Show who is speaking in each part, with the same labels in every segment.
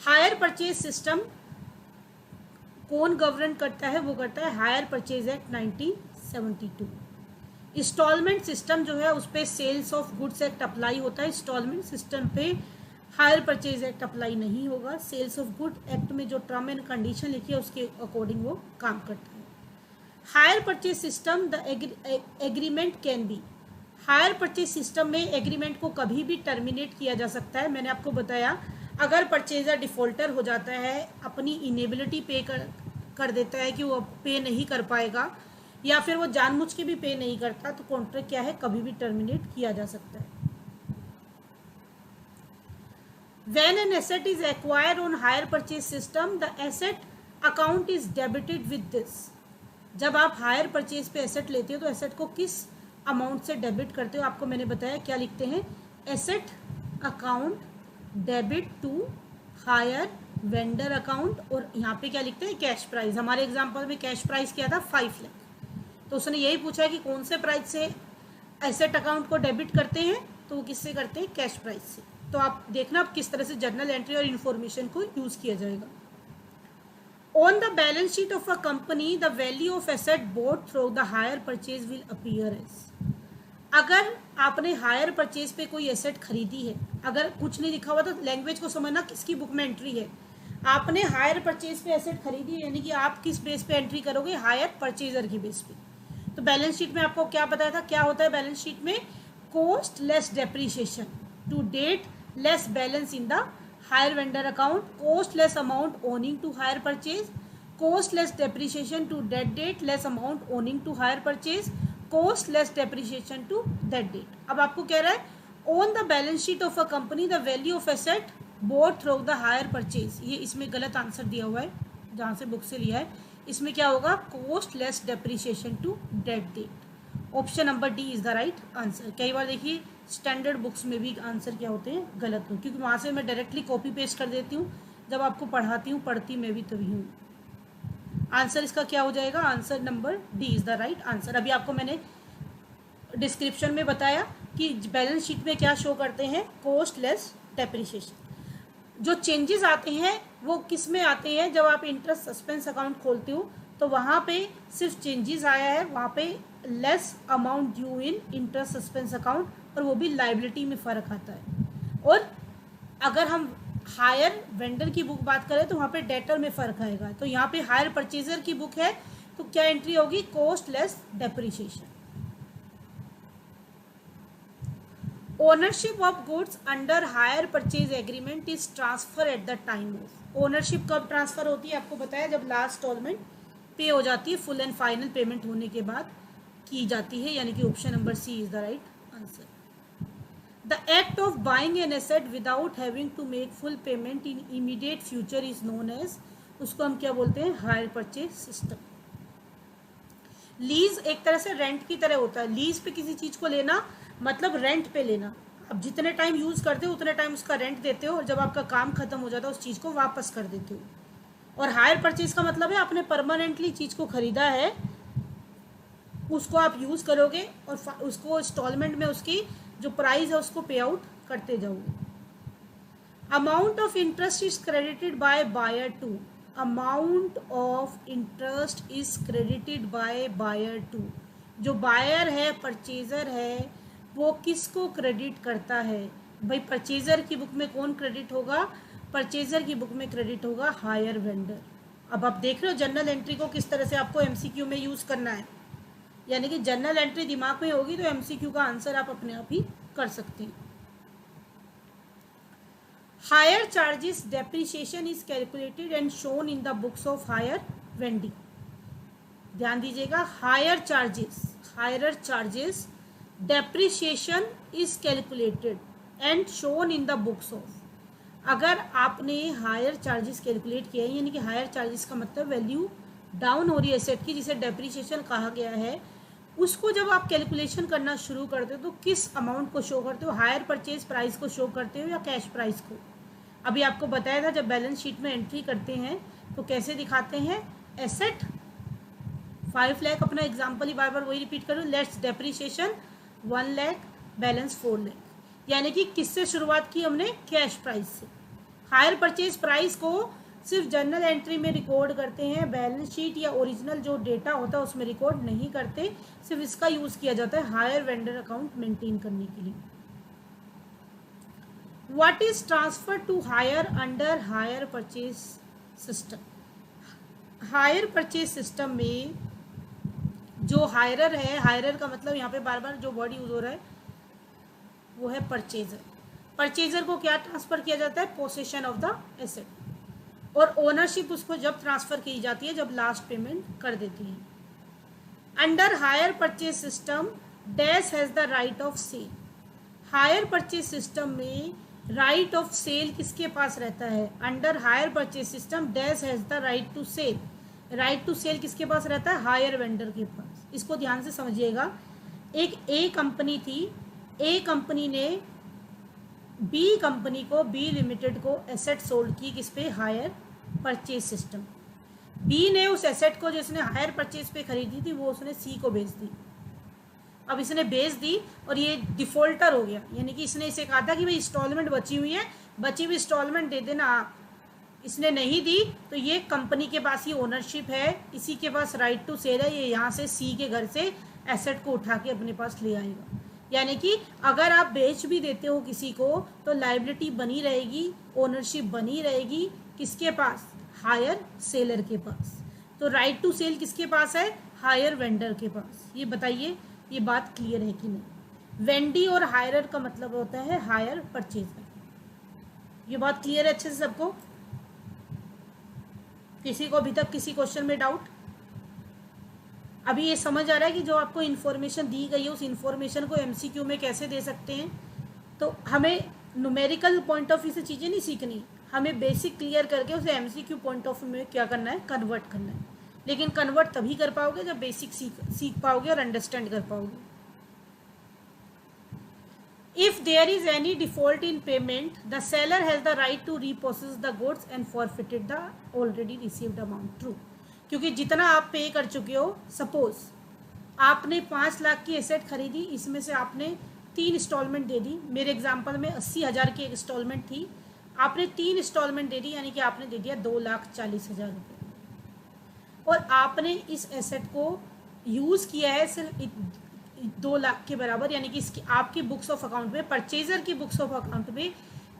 Speaker 1: Higher purchase system कौन govern करता है? वो करता है hire purchase act 1972। Instalment system जो है उस पर sales of goods act apply होता है, इंस्टॉलमेंट सिस्टम पे हायर परचेज एक्ट अप्लाई नहीं होगा। सेल्स ऑफ गुड एक्ट में जो टर्म एंड कंडीशन लिखी है उसके अकॉर्डिंग वो काम करता है। Hire purchase system the agreement can be, higher purchase system में एग्रीमेंट को कभी भी टर्मिनेट किया जा सकता है। मैंने आपको बताया अगर परचेजर डिफॉल्टर हो जाता है, अपनी इनेबिलिटी पे कर देता है कि वो पे नहीं कर पाएगा, या फिर वो जानबूझ के भी पे नहीं करता, तो कॉन्ट्रैक्ट क्या है, कभी भी टर्मिनेट किया जा सकता है। When an asset is acquired on hire purchase system, the asset account is debited with this. जब आप हायर परचेज पे एसेट लेते हो तो एसेट को किस अमाउंट से डेबिट करते हो? आपको मैंने बताया क्या लिखते हैं, asset account debit to hire vendor account, और यहाँ पे क्या लिखते हैं, कैश प्राइस। हमारे एग्जांपल में कैश प्राइस क्या था, 5 लाख। तो उसने यही पूछा है कि कौन से प्राइस से एसेट अकाउंट को डेबिट करते हैं, तो वो किससे करते हैं, कैश प्राइस से। तो आप देखना आप किस तरह से जर्नल एंट्री और इन्फॉर्मेशन को यूज किया जाएगा। On the balance sheet of a company the value of asset bought through the hire purchase will appear as, अगर आपने हायर परचेज पे कोई एसेट खरीदी है, अगर कुछ नहीं लिखा हुआ तो लैंग्वेज को समझना किसकी बुक में एंट्री है। आपने हायर परचेज पे एसेट खरीदी है, यानी कि आप किस बेस पे एंट्री करोगे, हायर परचेजर की बेस पे। तो बैलेंस शीट में आपको क्या बताया था, क्या होता है बैलेंस शीट में, cost less depreciation to date less balance in the hire vendor account, cost less amount owing to hire purchase, cost less depreciation to date date less amount owing to hire purchase, cost less depreciation to that date. अब आपको कह रहा है on the balance sheet of a company the value of asset bought through the hire purchase. ये इसमें गलत answer दिया हुआ है जहाँ से बुक से लिया है, इसमें क्या होगा, cost less depreciation to date date. Option number D is the right answer. कई बार देखिए स्टैंडर्ड बुक्स में भी आंसर क्या होते हैं, गलत हो, क्योंकि वहाँ से मैं डायरेक्टली कॉपी पेस्ट कर देती हूँ, जब आपको पढ़ाती हूँ, पढ़ती मैं भी तभी हूँ। आंसर इसका क्या हो जाएगा, answer number D is the right answer. अभी आपको मैंने डिस्क्रिप्शन में बताया कि बैलेंस शीट में क्या शो करते हैं, कोस्ट लेस डेप्रीशिएशन। जो चेंजेस आते हैं वो किस में आते हैं, जब आप इंटरेस्ट सस्पेंस अकाउंट खोलते हो तो वहाँ पे सिर्फ चेंजेस आया है, वहाँ पे लेस अमाउंट ड्यू इन इंटरेस्ट सस्पेंस अकाउंट, और वो भी लाइबिलिटी में फ़र्क आता है। और अगर हम हायर वेंडर की बुक बात करें तो वहाँ पे डेटर में फ़र्क आएगा। तो यहाँ पे हायर परचेजर की बुक है तो क्या एंट्री होगी, cost less depreciation. Ownership of goods under hire purchase agreement is transfer at the time of, ownership कब ट्रांसफर होती है, आपको बताया जब लास्ट इंस्टॉलमेंट पे हो जाती है, फुल एंड फाइनल पेमेंट होने के बाद की जाती है, यानी कि option number C is the right answer. The act of buying an asset without having to make full payment in immediate future is known as, उसको हम क्या बोलते हैं, हायर परचेज सिस्टम। लीज एक तरह से रेंट की तरह होता है, लीज पे किसी चीज को लेना मतलब रेंट पे लेना। अब जितने टाइम यूज करते हो उतने टाइम उसका रेंट देते हो, और जब आपका काम खत्म हो जाता है उस चीज को वापस कर देते हो। और हायर परचेज का मतलब है आपने परमानेंटली चीज को खरीदा है, उसको आप यूज करोगे और उसको इंस्टॉलमेंट में उसकी जो प्राइस है उसको पे आउट करते जाओगे। Amount of interest is credited by buyer to, amount of interest is credited by buyer to, जो बायर है परचेजर है वो किसको क्रेडिट करता है, भाई परचेजर की बुक में कौन क्रेडिट होगा, परचेजर की बुक में क्रेडिट होगा हायर वेंडर। अब आप देख रहे हो जनरल एंट्री को किस तरह से आपको एमसीक्यू में यूज करना है, यानी कि जनरल एंट्री दिमाग में होगी तो एमसीक्यू का आंसर आप अपने आप ही कर सकते हैं। Hire charges depreciation is calculated and shown in the books of hire vending. ध्यान दीजिएगा, hire charges depreciation is calculated and shown in the books of, अगर आपने हायर चार्जेस कैलकुलेट किया है, यानी कि हायर चार्जेस का मतलब वैल्यू डाउन हो रही है एसेट की, जिसे डेप्रीशिएशन कहा गया है, उसको जब आप कैलकुलेशन करना शुरू करते हो तो किस अमाउंट को शो करते हो, हायर परचेज प्राइस को शो करते हो या कैश प्राइस को। अभी आपको बताया था जब बैलेंस शीट में एंट्री करते हैं तो कैसे दिखाते हैं, एसेट 5 लाख, अपना एग्जाम्पल ही बार बार वही रिपीट करो, let's depreciation 1 lakh, balance 4 lakh, यानी कि किससे शुरुआत की हमने, कैश प्राइस से। हायर परचेज प्राइस को सिर्फ जर्नल एंट्री में रिकॉर्ड करते हैं, बैलेंस शीट या ओरिजिनल जो डेटा होता है उसमें रिकॉर्ड नहीं करते, सिर्फ इसका यूज़ किया जाता है हायर वेंडर अकाउंट मेंटेन करने के लिए। What is transfer to hire under hire purchase system? Hire purchase system में जो हायरर है, हायरर का मतलब यहाँ पे बार बार जो वर्ड यूज हो रहा है वो है परचेजर। परचेजर को क्या ट्रांसफर किया जाता है? पोसेशन ऑफ द एसेट, और ओनरशिप उसको जब ट्रांसफर की जाती है जब लास्ट पेमेंट कर देती है। Under hire purchase system dash has the right of sale. Hire purchase system में राइट ऑफ सेल किसके पास रहता है? Under hire purchase system dash has the right to sale. Right to sale किसके पास रहता है? हायर वेंडर के पास। इसको ध्यान से समझिएगा। एक ए कंपनी थी, ए कंपनी ने बी कंपनी को, बी लिमिटेड को एसेट सोल्ड की किस पे? Hire purchase system. बी ने उस एसेट को जिसने हायर परचेज पे खरीदी थी वो उसने सी को बेच दी। अब इसने बेच दी और ये डिफॉल्टर हो गया, यानी कि इसने इसे कहा था कि भाई इंस्टॉलमेंट बची हुई है, बची हुई इंस्टॉलमेंट दे देना आप। इसने नहीं दी तो ये कंपनी के पास ही ओनरशिप है, इसी के पास राइट टू सेल है, ये यहाँ से सी के घर से एसेट को उठा के अपने पास ले आएगा। यानी कि अगर आप बेच भी देते हो किसी को तो लायबिलिटी बनी रहेगी, ओनरशिप बनी रहेगी किसके पास? हायर सेलर के पास। तो राइट टू सेल किसके पास है? हायर वेंडर के पास। ये बताइए ये बात क्लियर है कि नहीं? वेंडी और हायरर का मतलब होता है हायर परचेजर। ये बात क्लियर है अच्छे से सबको? किसी को अभी तक किसी क्वेश्चन में डाउट? अभी ये समझ आ रहा है कि जो आपको इन्फॉर्मेशन दी गई है उस इन्फॉर्मेशन को एमसीक्यू में कैसे दे सकते हैं। तो हमें न्यूमेरिकल पॉइंट ऑफ व्यू से चीज़ें नहीं सीखनी, हमें बेसिक क्लियर करके उसे एमसीक्यू पॉइंट ऑफ व्यू में क्या करना है? कन्वर्ट करना है। लेकिन कन्वर्ट तभी कर पाओगे जब बेसिक सीख पाओगे और अंडरस्टैंड कर पाओगे। If there is any default in payment the seller has the right to repossess the goods and forfeited the already received amount. True, क्योंकि जितना आप पे कर चुके हो, सपोज आपने 5 लाख की एसेट खरीदी, इसमें से आपने 3 इंस्टॉलमेंट दे दी। मेरे एग्जाम्पल में 80,000 की एक इंस्टॉलमेंट थी, आपने 3 इंस्टॉलमेंट दे दी, यानी कि आपने दे दिया 2,40,000 रुपये। और आपने इस एसेट को यूज़ किया है सिर्फ 2 लाख के बराबर, यानी कि इसकी आपकी बुक्स ऑफ अकाउंट में, परचेजर की बुक्स ऑफ अकाउंट में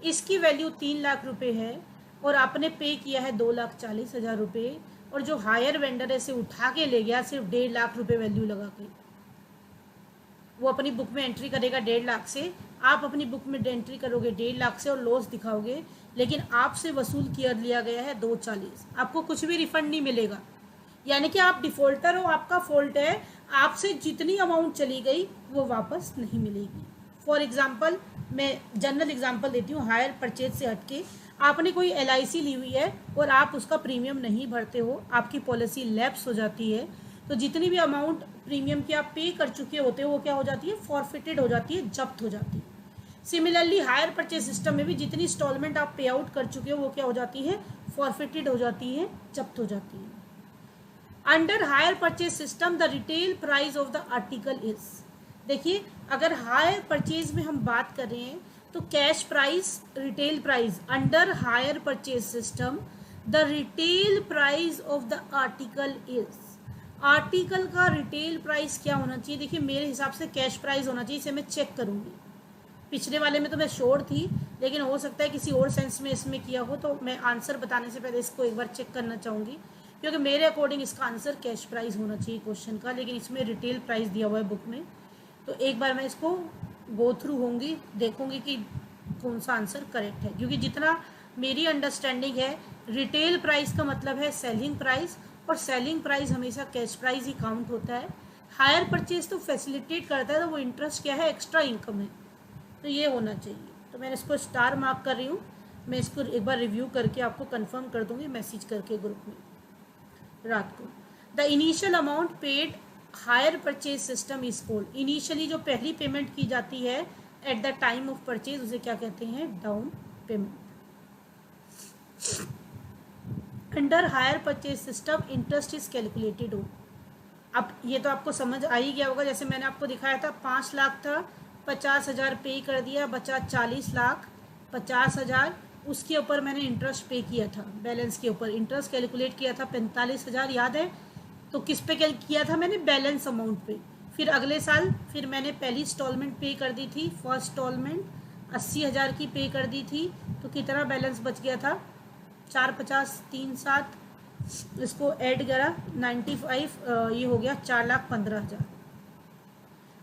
Speaker 1: इसकी वैल्यू 3 लाख रुपए है और आपने पे किया है 2,40,000 रुपये, और जो हायर वेंडर है इसे उठा के ले गया सिर्फ 1.5 लाख रुपए वैल्यू लगा के। वो अपनी बुक में एंट्री करेगा 1.5 लाख से, आप अपनी बुक में एंट्री करोगे 1.5 लाख से और लॉस दिखाओगे, लेकिन आपसे वसूल किया लिया गया है 2,40,000। आपको कुछ भी रिफंड नहीं मिलेगा, यानी कि आप डिफॉल्टर हो, आपका फॉल्ट है, आपसे जितनी अमाउंट चली गई वो वापस नहीं मिलेगी। फॉर एग्जाम्पल, मैं जनरल एग्जाम्पल देती हूँ हायर परचेज से हटके। आपने कोई LIC ली हुई है और आप उसका प्रीमियम नहीं भरते हो, आपकी पॉलिसी लैप्स हो जाती है, तो जितनी भी अमाउंट प्रीमियम की आप पे कर चुके होते हो वो क्या हो जाती है? फॉरफिटेड हो जाती है, जब्त हो जाती है। सिमिलरली हायर परचेज सिस्टम में भी जितनी इंस्टॉलमेंट आप पे आउट कर चुके हो वो क्या हो जाती है? फॉरफिटेड हो जाती है, जब्त हो जाती है। Under hire purchase system the retail price of the article is. देखिए, अगर हायर परचेज में हम बात कर रहे हैं तो cash price, retail price, under hire purchase system the retail price of the article is. Article का रिटेल प्राइस क्या होना चाहिए? देखिए, मेरे हिसाब से कैश प्राइस होना चाहिए, इसे मैं चेक करूंगी। पिछले वाले में तो मैं श्योर थी, लेकिन हो सकता है किसी और सेंस में इसमें किया हो, तो मैं आंसर बताने से पहले इसको एक बार चेक करना चाहूँगी, क्योंकि मेरे अकॉर्डिंग इसका आंसर कैश प्राइस होना चाहिए क्वेश्चन का, लेकिन इसमें रिटेल प्राइस दिया हुआ है बुक में। तो एक बार मैं इसको गो थ्रू होंगी, देखूंगी कि कौन सा आंसर करेक्ट है, क्योंकि जितना मेरी अंडरस्टैंडिंग है रिटेल प्राइस का मतलब है सेलिंग प्राइस, और सेलिंग प्राइस हमेशा कैश प्राइस ही काउंट होता है। हायर परचेज तो फैसिलिटेट करता है, तो वो इंटरेस्ट क्या है? एक्स्ट्रा इनकम है, तो ये होना चाहिए। तो मैंने इसको स्टार मार्क कर रही हूँ, मैं इसको एक बार रिव्यू करके आपको कंफर्म कर दूंगी मैसेज करके ग्रुप में रात को। The initial amount paid higher purchase system is called. Initially जो पहली पेमेंट की जाती है eight the time of purchase उसे क्या कहते हैं? Down payment. Under hire purchase system interest is calculated हो। अब ये तो आपको समझ आ ही गया होगा, जैसे मैंने आपको दिखाया था 5 लाख था, 50,000 पे कर दिया, बचा 40 लाख, 50,000 उसके ऊपर मैंने इंटरेस्ट पे किया था, बैलेंस के ऊपर इंटरेस्ट कैलकुलेट किया था 45,000, याद है? तो किस पे किया था मैंने? बैलेंस अमाउंट पे। फिर अगले साल फिर मैंने पहली इंस्टॉलमेंट पे कर दी थी, फर्स्ट इंस्टॉलमेंट 80,000 की पे कर दी थी। तो कितना बैलेंस बच गया था? 450 3 7, इसको ऐड करा 95, ये हो गया 4,15,000।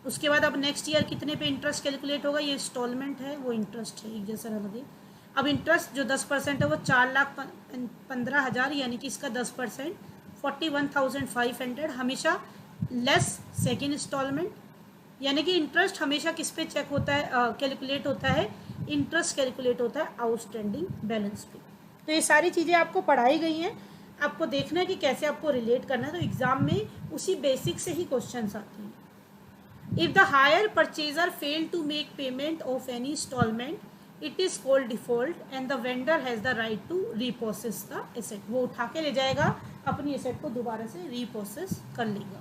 Speaker 1: उसके बाद अब नेक्स्ट ईयर कितने पे इंटरेस्ट कैलकुलेट होगा? ये इंस्टॉलमेंट है, वो इंटरेस्ट है, एक जैसा लगे। अब इंटरेस्ट जो 10% है वो 4,15,000, यानी कि इसका 10% 41,500 हमेशा लेस सेकेंड इंस्टॉलमेंट। यानी कि इंटरेस्ट हमेशा किस पे चेक होता है, कैलकुलेट होता है? इंटरेस्ट कैलकुलेट होता है आउटस्टैंडिंग बैलेंस पे। तो ये सारी चीज़ें आपको पढ़ाई गई हैं, आपको देखना है कि कैसे आपको रिलेट करना है। तो एग्जाम में उसी बेसिक से ही क्वेश्चंस आते हैं। If the hire purchaser failed to make payment of any installment, it is called default and the vendor has the right to repossess the asset. वो उठा के ले जाएगा अपनी एसेट को, दोबारा से रीप्रोसेस कर लेगा।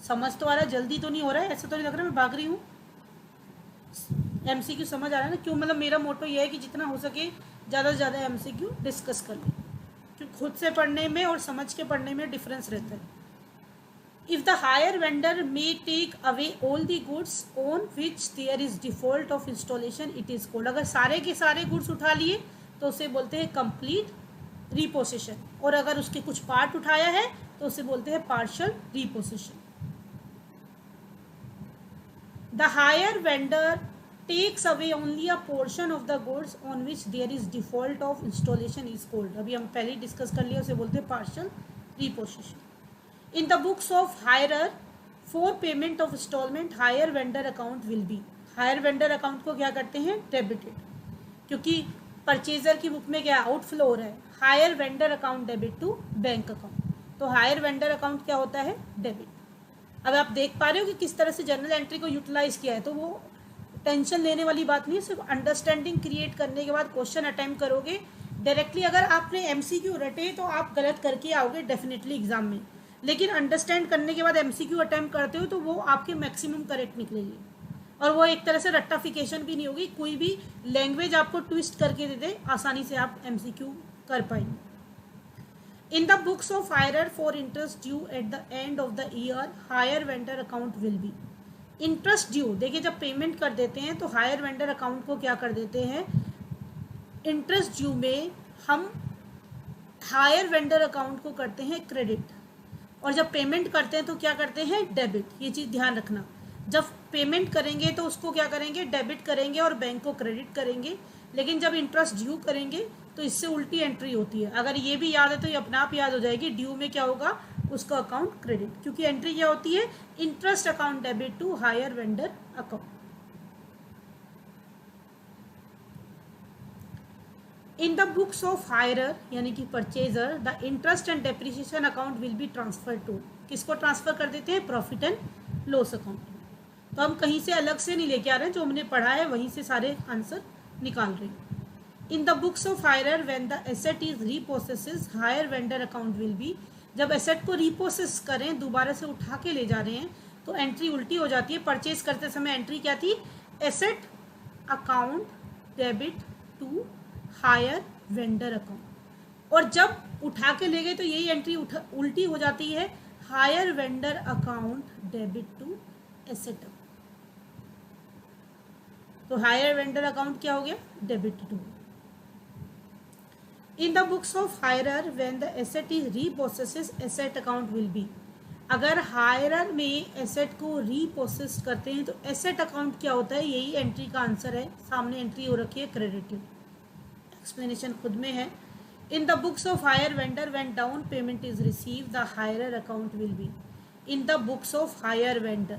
Speaker 1: समझ तो आ रहा है? जल्दी तो नहीं हो रहा है? ऐसा तो नहीं लग रहा मैं भाग रही हूँ? एमसीक्यू समझ आ रहा है ना? क्यों? मतलब मेरा मोटो ये है कि जितना हो सके ज़्यादा से ज़्यादा एमसीक्यू डिस्कस कर लें, क्योंकि खुद से पढ़ने में और समझ के पढ़ने में डिफरेंस रहता है। If the hire vendor may take away all the goods on which there is default of installation, it is called, अगर सारे के सारे गुड्स उठा लिए तो उसे बोलते हैं कंप्लीट रिपोसेशन, और अगर उसके कुछ पार्ट उठाया है तो उसे बोलते हैं partial रिपोसेशन। The hire vendor takes away only a portion of the goods on which there is default of installation is called, अभी हम पहले डिस्कस कर लिया, उसे बोलते हैं partial रिपोसेशन। In the books of hirer for payment of installment, hire vendor account will be, hire vendor account को क्या करते हैं? डेबिटेड, क्योंकि परचेजर की बुक में क्या आउटफ्लो हो रहा है? Hire vendor account debit to bank account. तो हायर वेंडर अकाउंट क्या होता है? डेबिट। अब आप देख पा रहे हो कि किस तरह से जर्नल एंट्री को यूटिलाइज किया है। तो वो टेंशन लेने वाली बात नहीं है, सिर्फ अंडरस्टैंडिंग क्रिएट करने के बाद क्वेश्चन अटेम्प्ट करोगे डायरेक्टली। अगर आपने एमसीक्यू रटे तो आप गलत करके आओगे डेफिनेटली एग्जाम में, लेकिन अंडरस्टैंड करने के बाद एमसीक्यू अटेम्प्ट करते हो तो वो आपके मैक्सिमम करेक्ट निकलेगी, और वो एक तरह से रट्टाफिकेशन भी नहीं होगी। कोई भी लैंग्वेज आपको ट्विस्ट करके दे दे, आसानी से आप एमसीक्यू कर पाएंगे। In the books of hirer for interest due at the end of the year, hire vendor account will be. Interest due, देखिए जब पेमेंट कर देते हैं तो हायर वेंडर अकाउंट को क्या कर देते हैं? इंटरेस्ट ड्यू में हम हायर वेंडर अकाउंट को करते हैं क्रेडिट, और जब पेमेंट करते हैं तो क्या करते हैं? डेबिट। ये चीज़ ध्यान रखना, जब पेमेंट करेंगे तो उसको क्या करेंगे? डेबिट करेंगे और बैंक को क्रेडिट करेंगे, लेकिन जब इंटरेस्ट ड्यू करेंगे तो इससे उल्टी एंट्री होती है। अगर ये भी याद है तो ये अपने आप याद हो जाएगी। ड्यू में क्या होगा? उसका अकाउंट क्रेडिट, क्योंकि एंट्री क्या होती है? Interest account debit to hire vendor account. In the books of hirer यानी कि purchaser, the interest and depreciation account will be transfer to, किसको ट्रांसफर कर देते हैं? Profit and loss account. तो हम कहीं से अलग से नहीं लेके आ रहे हैं, जो हमने पढ़ा है वहीं से सारे आंसर निकाल रहे हैं। In the books of hirer when the asset is reprocesses, hire vendor account will be, जब एसेट को रीप्रोसेस करें, दोबारा से उठा के ले जा रहे हैं, तो एंट्री उल्टी हो जाती है। परचेज करते समय एंट्री क्या थी? Asset account debit to hire vendor account, और जब उठा के ले गए तो यही एंट्री उल्टी हो जाती है, hire vendor account debit to asset account. तो हायर वेंडर अकाउंट क्या हो गया? Debit to. In the books of hirer when the asset is reprocesses, asset account will be, अगर हायरर में एसेट को रीप्रोसेस करते हैं तो एसेट अकाउंट क्या होता है? यही एंट्री का आंसर है, सामने एंट्री हो रखी है क्रेडिटेड, एक्सप्लेनेशन खुद में है। In the books of hire vendor when down payment is receive, the hirer account will be. In the books of hire vendor,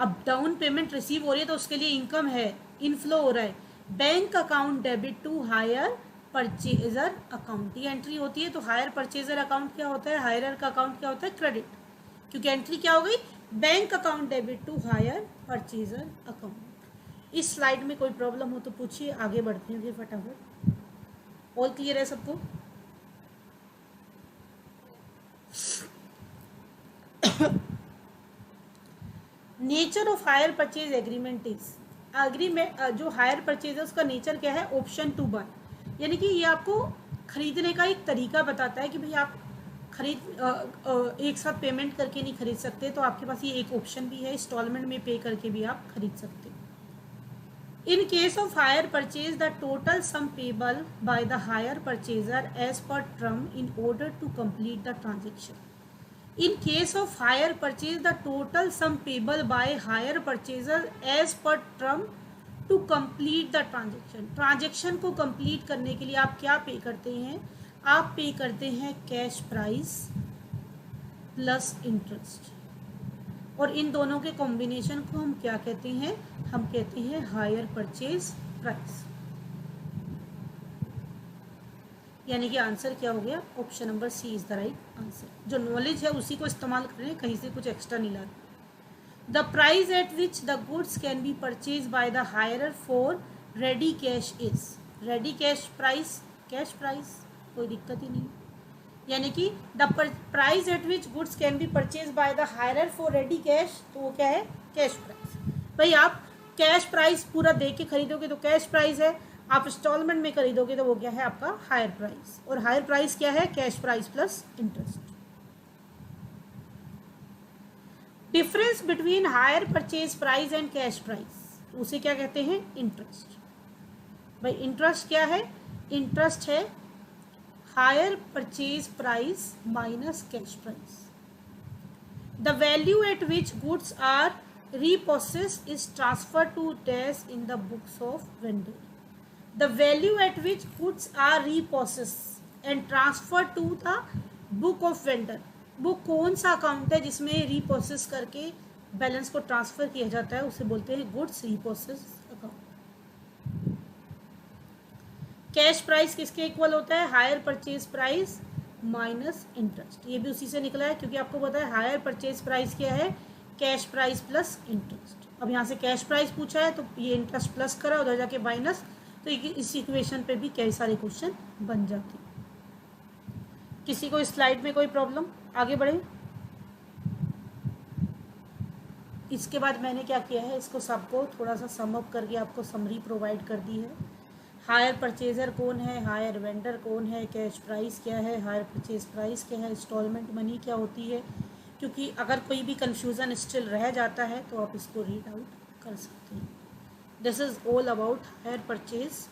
Speaker 1: अब डाउन पेमेंट रिसीव हो रही है तो उसके लिए इनकम है, इनफ्लो हो रहा है, bank account debit to hire purchaser account, ये एंट्री होती है। तो हायर परचेजर अकाउंट क्या होता है? हायरर का अकाउंट क्या होता है? क्रेडिट, क्योंकि एंट्री क्या हो गई? Bank account debit to hire purchaser account. इस स्लाइड में कोई प्रॉब्लम हो तो पूछिए, आगे बढ़ते हैं फटाफट। ऑल क्लियर है सबको? Nature of higher purchase agreement is, agreement जो हायर परचेज है उसका नेचर क्या है, ऑप्शन टू बाय, यानी कि ये आपको खरीदने का एक तरीका बताता है कि भाई आप एक साथ पेमेंट करके नहीं खरीद सकते, तो आपके पास ये एक ऑप्शन भी है, इंस्टॉलमेंट में पे करके भी आप खरीद सकते हैं। In case of hire purchase, the total sum payable by the hire purchaser as per term in order to complete the transaction. In case of hire purchase, the total sum payable by hire purchaser as per term to complete the transaction. Transaction को complete करने के लिए आप क्या पे करते हैं, आप पे करते हैं कैश प्राइस प्लस इंटरेस्ट, और इन दोनों के कॉम्बिनेशन को हम क्या कहते हैं, हम कहते हैं हायर परचेज प्राइस। यानी कि आंसर क्या हो गया, option number C is the right answer. जो नॉलेज है उसी को इस्तेमाल करें, कहीं से कुछ एक्स्ट्रा नहीं ला रहे। The price at which the goods can be purchase by the hirer for ready cash is, ready cash price cash price, कोई दिक्कत ही नहीं। यानी कि the price at which goods can be purchase by the hirer for ready cash, तो वो क्या है, कैश प्राइस। भाई आप कैश प्राइस पूरा दे के खरीदोगे तो कैश प्राइस है, आप इंस्टॉलमेंट में खरीदोगे तो वो क्या है, आपका हायर प्राइस, और हायर प्राइस क्या है, cash price plus interest. Difference between higher purchase price and cash price, उसे क्या कहते हैं, इंटरेस्ट। भाई इंटरेस्ट क्या है, इंटरेस्ट है hire purchase price minus cash price. The value at which goods are repossessed is transferred to dash in the books of vendor. The value at which goods are repossessed and transferred to the book of vendor. वो कौन सा account है जिसमें repossess करके balance को transfer किया जाता है, उसे बोलते हैं goods repossess account. Cash price किसके इक्वल होता है, hire purchase price minus interest. ये भी उसी से निकला है, क्योंकि आपको पता है हायर परचेज प्राइस क्या है, कैश प्राइस प्लस इंटरेस्ट। अब यहाँ से कैश प्राइस पूछा है तो ये इंटरेस्ट प्लस करा, उधर जाके माइनस, तो इस इक्वेशन पे भी कई सारे क्वेश्चन बन जाते हैं। किसी को इस स्लाइड में कोई प्रॉब्लम, आगे बढ़े। इसके बाद मैंने क्या किया है, इसको सबको थोड़ा सा सम अप करके आपको समरी प्रोवाइड कर दी है। हायर परचेजर कौन है, हायर वेंडर कौन है, कैश प्राइस क्या है, हायर परचेज प्राइस क्या है, इंस्टॉलमेंट मनी क्या होती है, क्योंकि अगर कोई भी कन्फ्यूज़न स्टिल रह जाता है तो आप इसको रीड आउट कर सकते हैं। This is all about hire purchase